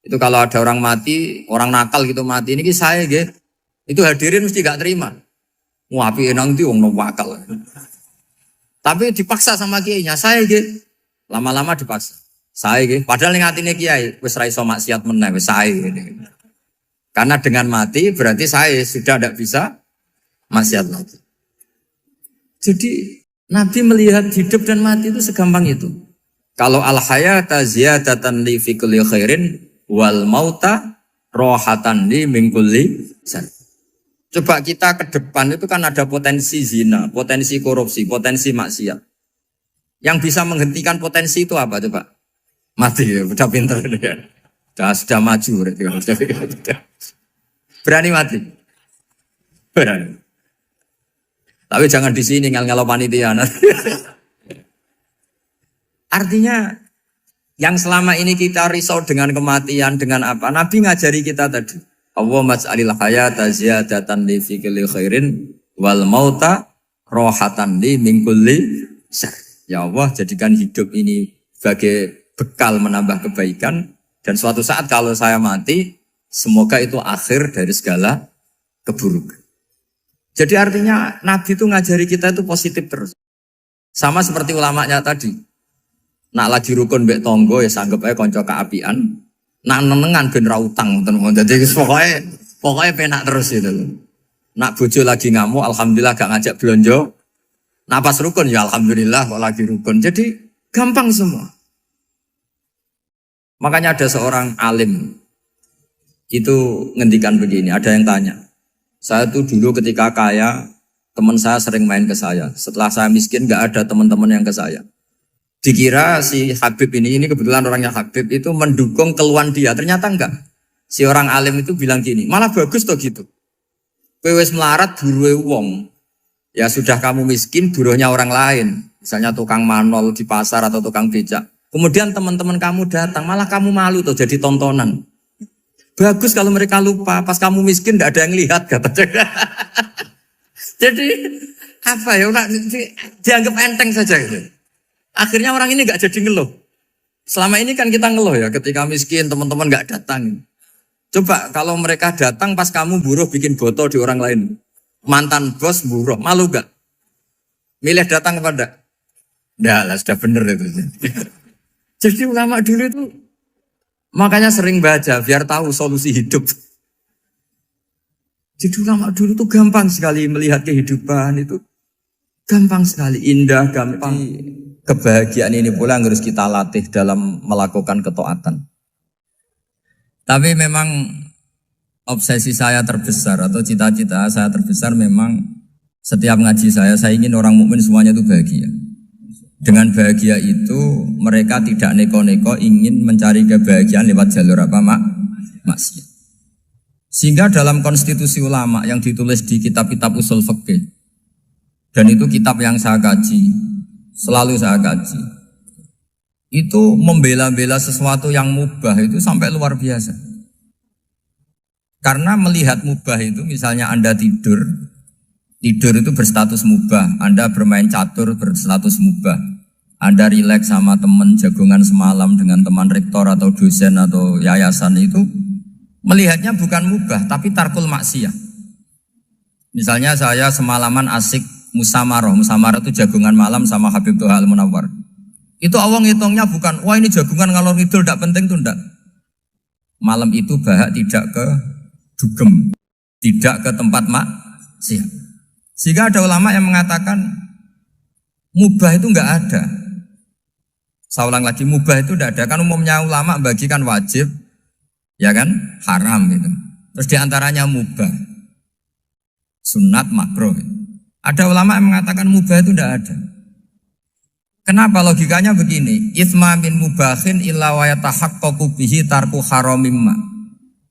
Itu kalau ada orang mati, orang nakal gitu mati, ini saya gitu. Itu hadirin mesti gak terima. Wapi enang di wong wakal. Tapi dipaksa sama kiainya, saya gitu. Lama-lama dipaksa. Saya gitu. Padahal yang hatinya kiai, wis ra iso maksiat meneh, wis saya gitu. Karena dengan mati berarti saya sudah tidak bisa maksiat lagi. Jadi Nabi melihat hidup dan mati itu segampang itu. Kalau al-hayata ziyadatan li fi kulli khairin wal mauta rohatan li min kulli syarr. Coba kita ke depan itu kan ada potensi zina, potensi korupsi, potensi maksiat. Yang bisa menghentikan potensi itu apa coba? Mati ya, udah pinter ya. Sudah maju berani mati. Berani. Tapi jangan di sini ngel-ngelo panitia. Artinya yang selama ini kita risau dengan kematian, dengan apa? Nabi ngajari kita tadi. Allahumma maj'alil hayata ziyadatan li fi kulli khairin wal mauta rohatan li min kulli syarr. Ya Allah, jadikan hidup ini sebagai bekal menambah kebaikan, dan suatu saat kalau saya mati, semoga itu akhir dari segala keburukan. Jadi artinya Nabi itu ngajari kita itu positif terus. Sama seperti ulamanya tadi. Nak lagi rukun mbek tonggo ya sanggep ae kanca keapian. Nak nenengan ben ra utang ngoten. Dadi pokoknya penak terus itu. Nak bojo lagi ngamuk alhamdulillah gak ngajak blonjo. Nak pas rukun ya alhamdulillah kok lagi rukun. Jadi gampang semua. Makanya ada seorang alim itu ngendikan begini, ada yang tanya. Saya tuh dulu ketika kaya, teman saya sering main ke saya. Setelah saya miskin gak ada teman-teman yang ke saya. Dikira si Habib ini kebetulan orangnya Habib itu mendukung keluhan dia. Ternyata enggak. Si orang alim itu bilang gini, malah bagus toh gitu. Kowe wis melarat buruhe wong. Ya sudah kamu miskin buruhnya orang lain. Misalnya tukang manol di pasar atau tukang becak. Kemudian teman-teman kamu datang, malah kamu malu tuh jadi tontonan. Bagus kalau mereka lupa, pas kamu miskin enggak ada yang lihat katanya. Jadi apa ya, dianggap enteng saja gitu. Akhirnya orang ini gak jadi ngeluh. Selama ini kan kita ngeluh ya, ketika miskin teman-teman gak datang. Coba kalau mereka datang pas kamu buruh bikin botol di orang lain. Mantan bos buruh, malu gak? Milih datang kepada? Nggak lah, sudah bener itu. Jadi ulama dulu itu, makanya sering baca biar tahu solusi hidup. Jadi ulama dulu itu gampang sekali melihat kehidupan itu. Gampang sekali, indah, gampang. Kebahagiaan ini pula yang harus kita latih dalam melakukan ketaatan. Tapi memang obsesi saya terbesar atau cita-cita saya terbesar memang setiap ngaji saya ingin orang mukmin semuanya itu bahagia. Dengan bahagia itu mereka tidak neko-neko ingin mencari kebahagiaan lewat jalur apa maksiat. Sehingga dalam konstitusi ulama yang ditulis di kitab-kitab usul fikih, dan itu kitab yang saya kaji, selalu saya kaji, itu membela-bela sesuatu yang mubah itu sampai luar biasa. Karena melihat mubah itu, misalnya Anda tidur itu berstatus mubah. Anda bermain catur berstatus mubah. Anda rileks sama teman jagungan semalam dengan teman rektor atau dosen atau yayasan itu, melihatnya bukan mubah tapi tarkul maksiyah. Misalnya saya semalaman asik Musamarah itu jagungan malam sama Habib Toha Al-Munawwar. Itu awang hitungnya bukan, wah ini jagungan ngalor ngidul tidak penting tuh enggak. Malam itu bahak tidak ke dugem, tidak ke tempat maksiat. Sehingga ada ulama yang mengatakan mubah itu enggak ada. Saya ulang lagi, mubah itu enggak ada. Kan umumnya ulama bagikan wajib, ya kan, haram gitu. Terus diantaranya mubah, sunat, makruh. Ada ulama yang mengatakan mubah itu tidak ada. Kenapa? Logikanya begini, itsma min mubahin illa wa yatahaqqaqu bihi tarku haramimma.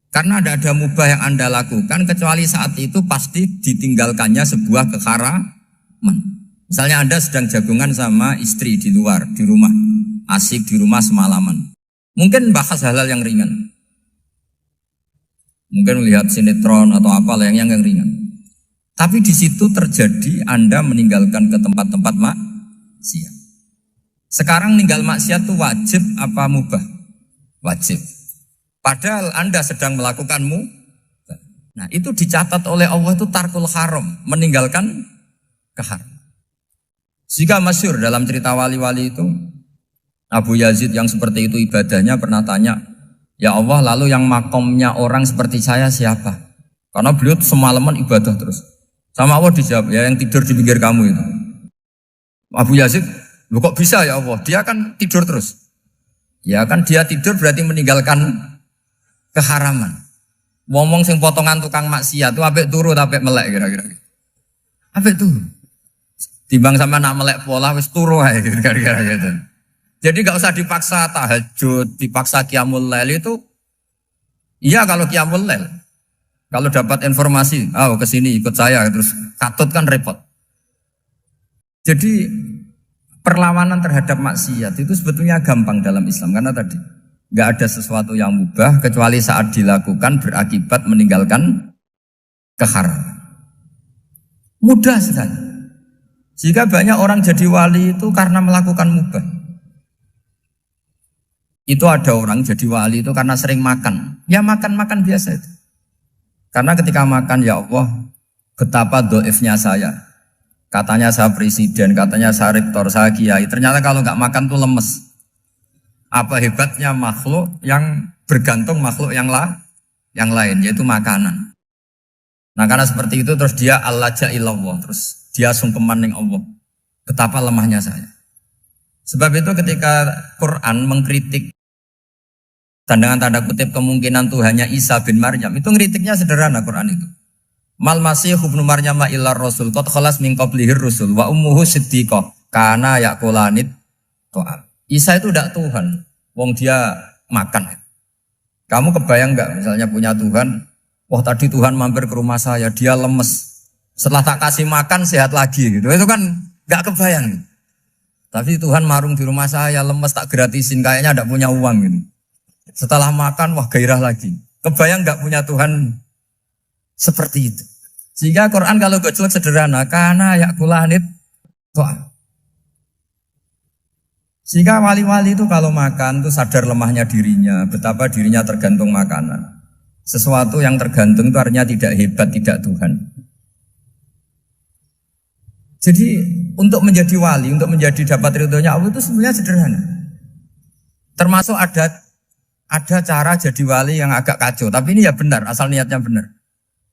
Karena tidak ada mubah yang Anda lakukan kecuali saat itu pasti ditinggalkannya sebuah keharaman. Misalnya Anda sedang jagungan sama istri di luar, di rumah, asik di rumah semalaman. Mungkin bahas hal-hal yang ringan. Mungkin melihat sinetron atau apalah yang ringan. Tapi di situ terjadi Anda meninggalkan ke tempat-tempat maksiat. Sekarang ninggal maksiat itu wajib apa mubah? Wajib. Padahal Anda sedang melakukan mubah. Nah itu dicatat oleh Allah itu tarkul haram, meninggalkan keharam. Jika masyhur dalam cerita wali-wali itu, Abu Yazid yang seperti itu ibadahnya pernah tanya, ya Allah lalu yang makomnya orang seperti saya siapa? Karena beliau semalaman ibadah terus. Sama Allah dijawab, ya yang tidur di pinggir kamu itu. Abu Yazid, loh kok bisa ya Allah? Dia kan tidur terus. Ya kan dia tidur berarti meninggalkan keharaman. Ngomong sing potongan tukang maksiat itu apik turu apik melek kira-kira. Apik turu. Timbang sama nak melek pola wis turu ae kira-kira gitu. Jadi gak usah dipaksa tahajud, dipaksa qiyamul lail itu. Iya kalau qiyamul lail. Kalau dapat informasi, kesini ikut saya, terus katut kan repot. Jadi perlawanan terhadap maksiat itu sebetulnya gampang dalam Islam. Karena tadi, nggak ada sesuatu yang mubah kecuali saat dilakukan berakibat meninggalkan keharaman. Mudah sekali. Jika banyak orang jadi wali itu karena melakukan mubah. Itu ada orang jadi wali itu karena sering makan. Ya makan-makan biasa itu. Karena ketika makan, ya Allah, betapa doifnya saya. Katanya saya presiden, katanya saya rektor, saya kiai. Ternyata kalau nggak makan tuh lemes. Apa hebatnya makhluk yang bergantung makhluk yang lain, yaitu makanan. Nah karena seperti itu terus dia al-laja ilallah, terus dia sungkeman ning Allah. Betapa lemahnya saya. Sebab itu ketika Quran mengkritik dan dengan tanda kutip kemungkinan Tuhannya Isa bin Maryam, itu ngeritiknya sederhana Quran itu. Mal masih ibnu Maryam illar rasul qad khalas min qablihir rusul wa ummuhu siddiqah kana yaqulanit ta'am. Isa itu tidak Tuhan, wong dia makan. Kamu kebayang enggak misalnya punya Tuhan, wah tadi Tuhan mampir ke rumah saya, dia lemes. Setelah tak kasih makan sehat lagi gitu. Itu kan enggak kebayang. Tapi Tuhan marung di rumah saya, lemes tak gratisin, kayaknya enggak punya uang gitu. Setelah makan wah gairah lagi. Kebayang enggak punya Tuhan seperti itu. Sehingga Quran kalau gojlok sederhana, karena yakulanit to'am. Sehingga wali-wali itu kalau makan itu sadar lemahnya dirinya, betapa dirinya tergantung makanan. Sesuatu yang tergantung itu artinya tidak hebat, tidak Tuhan. Jadi untuk menjadi wali, untuk menjadi dapat ridhonya Allah itu sebenarnya sederhana. Termasuk ada cara jadi wali yang agak kacau, tapi ini ya benar, asal niatnya benar.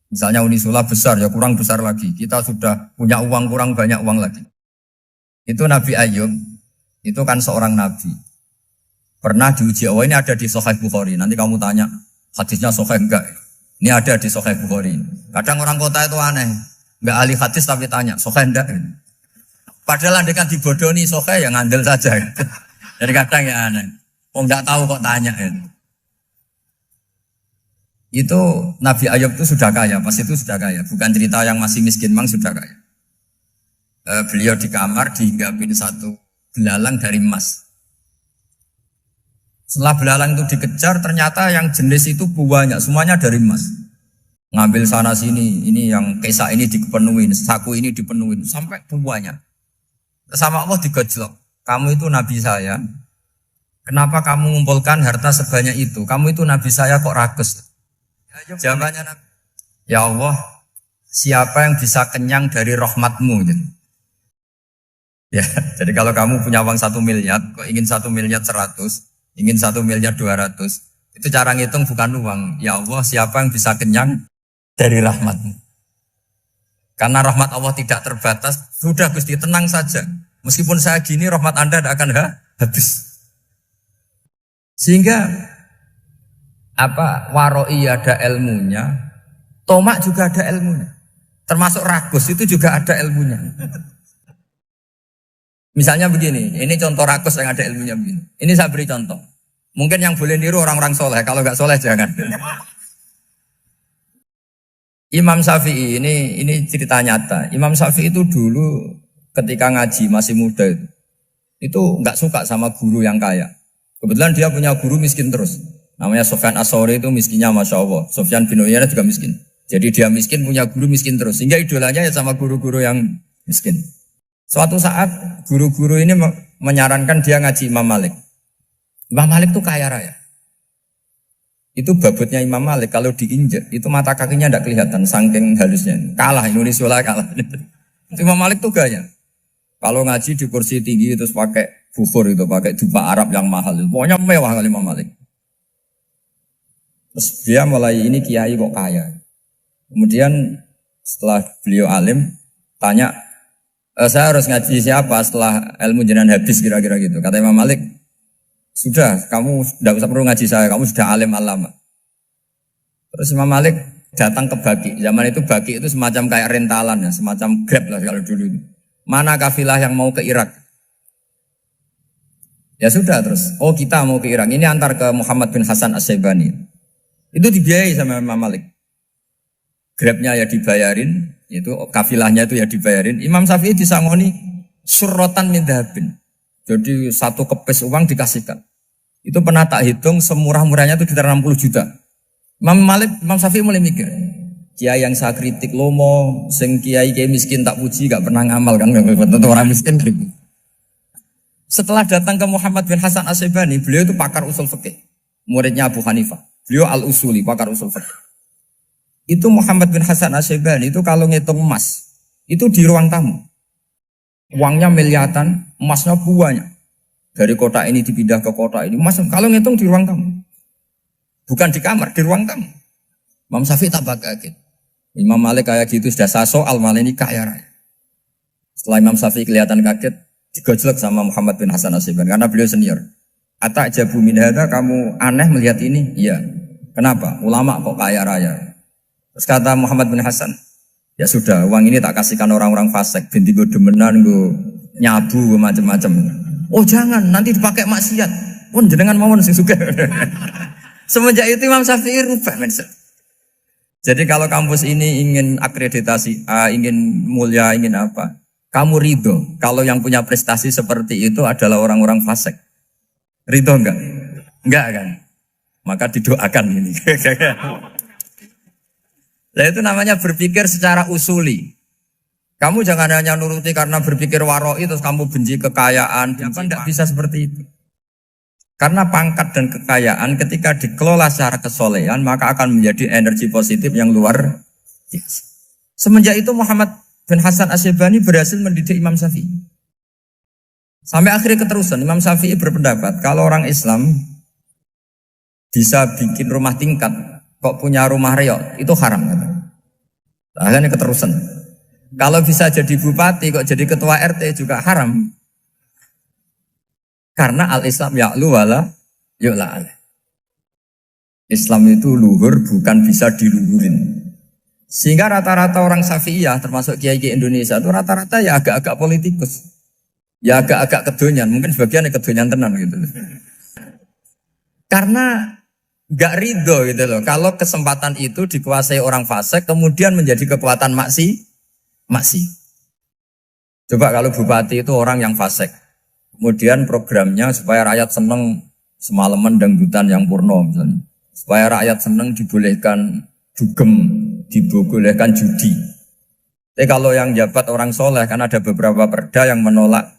Misalnya Unisula besar, ya kurang besar lagi. Kita sudah punya uang, kurang banyak uang lagi. Itu Nabi Ayub, itu kan seorang nabi. Pernah diuji Allah, ini ada di Sahih Bukhari. Nanti kamu tanya, hadisnya Sahih enggak? Ini ada di Sahih Bukhari. Kadang orang kota itu aneh. Enggak ahli hadis tapi tanya, Sahih enggak? Padahal andai kan dibodohi Sahih, ya ngandel saja. Jadi kadang ya aneh. Oh enggak tahu kok tanya. Itu Nabi Ayub itu sudah kaya, pas itu sudah kaya. Bukan cerita yang masih miskin, memang sudah kaya. Beliau di kamar dihinggapin satu belalang dari emas. Setelah belalang itu dikejar, ternyata yang jenis itu banyak, semuanya dari emas. Ngambil sana sini, ini yang kesa ini dipenuhin, saku ini dipenuhin, sampai banyak. Sama Allah digojlok. Kamu itu Nabi saya. Kenapa kamu mengumpulkan harta sebanyak itu? Kamu itu Nabi saya kok rakus? Jawabannya, ya Allah, siapa yang bisa kenyang dari rahmatmu? Ya, jadi kalau kamu punya uang 1 miliar, kok ingin 1 miliar 100, ingin 1 miliar 200, itu cara ngitung bukan uang. Ya Allah, siapa yang bisa kenyang dari rahmatmu? Karena rahmat Allah tidak terbatas, sudah Gusti tenang saja. Meskipun saya gini, rahmat Anda tidak akan habis. Sehingga waroi ada ilmunya, tomak juga ada ilmunya. Termasuk ragus itu juga ada ilmunya. Misalnya begini, ini contoh ragus yang ada ilmunya begini. Ini saya beri contoh. Mungkin yang boleh niru orang-orang soleh, kalau nggak soleh jangan. Imam Syafi'i ini cerita nyata. Imam Syafi'i itu dulu ketika ngaji masih muda itu nggak suka sama guru yang kaya. Kebetulan dia punya guru miskin terus. Namanya Sufyan As-Tsauri, itu miskinnya Masya Allah. Sufyan bin Uyainah juga miskin. Jadi dia miskin, punya guru miskin terus. Sehingga idolanya ya sama guru-guru yang miskin. Suatu saat guru-guru ini menyarankan dia ngaji Imam Malik. Imam Malik itu kaya raya. Itu babutnya Imam Malik kalau diinjek, itu mata kakinya tidak kelihatan, saking halusnya. Kalah, Indonesia kalah. Imam Malik tuh gaya. Kalau ngaji di kursi tinggi terus pakai bukhur itu, pakai dupa Arab yang mahal. Pokoknya mewah kali Imam Malik. Terus dia mulai ini kiai kok kaya. Kemudian setelah beliau alim tanya, saya harus ngaji siapa setelah ilmu jenengan habis kira-kira gitu. Kata Imam Malik, sudah kamu tidak usah perlu ngaji saya, kamu sudah alim alama. Terus Imam Malik datang ke Baki. Zaman itu Baki itu semacam kayak rentalan ya, semacam Grab lah kalau dulu. Mana kafilah yang mau ke Irak? Ya sudah terus, oh kita mau ke Irak. Ini antar ke Muhammad bin Hasan As-Syaibani. Itu dibiayai sama Imam Malik. Grabnya ya dibayarin, itu kafilahnya itu ya dibayarin. Imam Syafi'i disangoni surrotan min dhahabin. Jadi satu kepes uang dikasihkan. Itu pernah tak hitung semurah-murahnya itu sekitar 60 juta. Imam Syafi'i mulai mikir, kiai yang saya kritik lomo, sing kiai miskin tak puji, gak pernah ngamal kan, tentu orang miskin gitu. Setelah datang ke Muhammad bin Hasan As-Syaibani, beliau itu pakar usul fikih, muridnya Abu Hanifah. Beliau al-usuli, pakar usul fikih. Itu Muhammad bin Hasan As-Syaibani itu kalau ngitung emas, itu di ruang tamu. Uangnya miliaran, emasnya banyak. Dari kota ini dipindah ke kota ini. Mas, kalau ngitung di ruang tamu. Bukan di kamar, di ruang tamu. Imam Syafi'i tambah kaget. Imam Malik kayak gitu sudah soal malah ini kaya raya. Setelah Imam Syafi'i kelihatan kaget, digojlok sama Muhammad bin Hasan Asy'ibani karena beliau senior. Atajabu min hadza, kamu aneh melihat ini? Iya. Kenapa? Ulama kok kaya raya. Terus kata Muhammad bin Hasan, ya sudah, uang ini tak kasihkan orang-orang fasik, binti gue demenan, gue nyabu, gue macam-macam. Oh jangan, nanti dipakai maksiat. Pun jenengan mawon sing suka. Semenjak itu Imam Syafi'i rubah mindset. Jadi kalau kampus ini ingin akreditasi A, ingin mulia, ingin apa, kamu ridho kalau yang punya prestasi seperti itu adalah orang-orang fasik. Ridho enggak? Enggak kan? Maka didoakan ini. Nah itu namanya berpikir secara usuli. Kamu jangan hanya nuruti karena berpikir waroi terus kamu benci kekayaan. Apa enggak bisa seperti itu? Karena pangkat dan kekayaan ketika dikelola secara kesolehan maka akan menjadi energi positif yang luar biasa. Semenjak itu Muhammad bin Hasan Asy'ibani berhasil mendidik Imam Syafi'i. Sampai akhirnya keterusan Imam Syafi'i berpendapat kalau orang Islam bisa bikin rumah tingkat kok punya rumah reok itu haram. Akhirnya keterusan. Kalau bisa jadi bupati kok jadi ketua RT juga haram. Karena al-Islam ya'lu wala yu'la alaih. Islam itu luhur bukan bisa diluhurin. Sehingga rata-rata orang Syafi'iyah termasuk kiai-kiai Indonesia itu rata-rata ya agak-agak politikus. Ya agak-agak kedonyan, mungkin sebagian kedonyan tenan gitu. Karena gak ridho gitu loh. Kalau kesempatan itu dikuasai orang fasik kemudian menjadi kekuatan maksi. Coba kalau bupati itu orang yang fasik. Kemudian programnya supaya rakyat seneng semalaman dangdutan yang purno misalnya. Supaya rakyat seneng dibolehkan dugem, dibolehkan judi. Tapi kalau yang jabat orang soleh kan ada beberapa perda yang menolak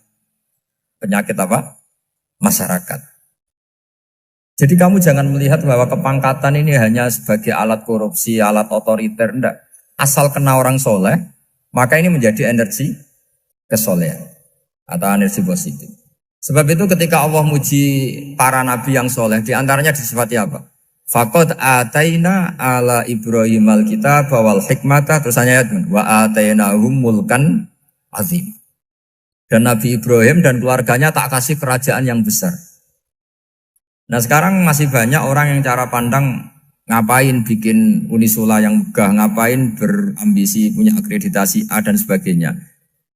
penyakit apa? Masyarakat. Jadi kamu jangan melihat bahwa kepangkatan ini hanya sebagai alat korupsi, alat otoriter, enggak. Asal kena orang soleh, maka ini menjadi energi kesolehan atau energi positif. Sebab itu ketika Allah muji para nabi yang soleh, diantaranya disifati apa? Faqad ataina ala Ibrahim al-kitab wal hikmata, terus ayat wa atainahum mulkan azim. Dan Nabi Ibrahim dan keluarganya tak kasih kerajaan yang besar. Nah sekarang masih banyak orang yang cara pandang ngapain bikin Unisula yang megah, ngapain berambisi punya akreditasi A dan sebagainya.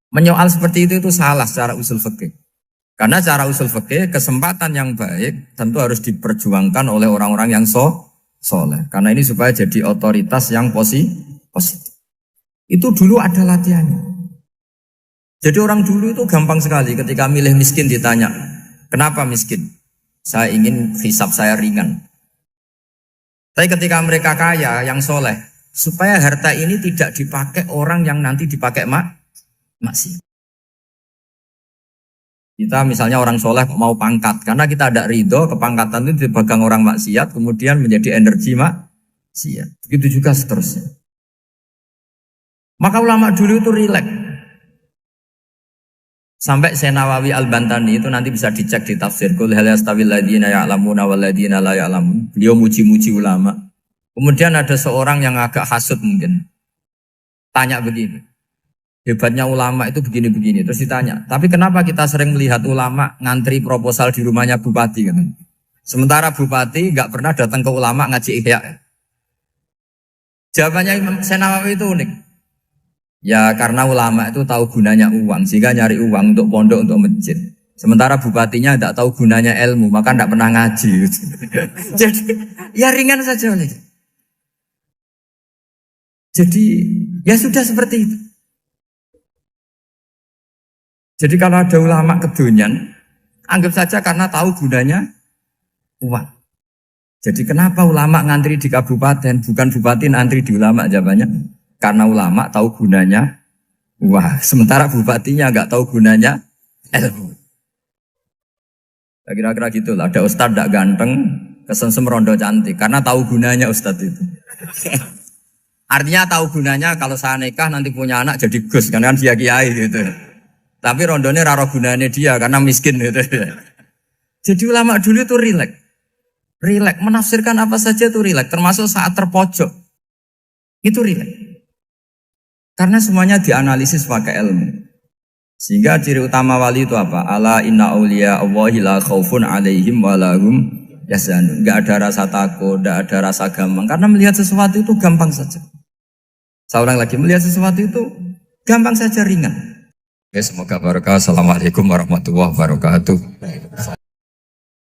Menyoal seperti itu salah secara usul fikih. Karena secara usul fikih kesempatan yang baik tentu harus diperjuangkan oleh orang-orang yang soleh. Karena ini supaya jadi otoritas yang positif. Itu dulu ada latihannya. Jadi orang dulu itu gampang sekali ketika milih miskin ditanya, kenapa miskin? Saya ingin hisab saya ringan. Tapi ketika mereka kaya, yang soleh, supaya harta ini tidak dipakai orang yang nanti dipakai maksiat. Kita misalnya orang soleh mau pangkat, karena kita ada ridho, kepangkatan itu dipegang orang maksiat, kemudian menjadi energi maksiat. Begitu juga seterusnya. Maka ulama dulu itu rileks. Sampai Nawawi Al-Bantani itu nanti bisa dicek di tafsir. Qul hal yastawil ladzina ya'lamuna wal ladzina la ya'lamun. Beliau muji-muji ulama. Kemudian ada seorang yang agak hasut mungkin. Tanya begini. Hebatnya ulama itu begini-begini. Terus ditanya, tapi kenapa kita sering melihat ulama ngantri proposal di rumahnya bupati? Kan? Sementara bupati nggak pernah datang ke ulama ngaji ihya. Jawabannya Imam Nawawi itu unik. Ya karena ulama itu tahu gunanya uang, sehingga nyari uang untuk pondok, untuk masjid. Sementara bupatinya tidak tahu gunanya ilmu, maka tidak pernah ngaji. Jadi ya ringan saja. Jadi ya sudah seperti itu. Jadi kalau ada ulama kedonyan, anggap saja karena tahu gunanya uang. Jadi kenapa ulama ngantri di kabupaten, bukan bupati ngantri di ulama? Jawabannya, karena ulama tahu gunanya uang. Sementara bupatinya nggak tahu gunanya ilmu. Ya, kira-kira gitu lah. Ada ustadz tidak ganteng, kesensem rondo cantik, karena tahu gunanya ustadz itu. Artinya tahu gunanya kalau saya nikah nanti punya anak jadi gus, karena kan dia kiai gitu. Tapi rondone raro gunanya dia karena miskin gitu. Jadi ulama dulu itu rileks. Rileks menafsirkan apa saja itu rileks, termasuk saat terpojok. Itu rileks. Karena semuanya dianalisis pakai ilmu. Sehingga ciri utama wali itu apa? Ala inna awliya Allahi la khaufun alaihim walahum yahzanun. Enggak ada rasa takut, enggak ada rasa gampang. Karena melihat sesuatu itu gampang saja. Saya ulang lagi, melihat sesuatu itu gampang saja, ringan. Semoga barokah. Assalamualaikum warahmatullahi wabarakatuh.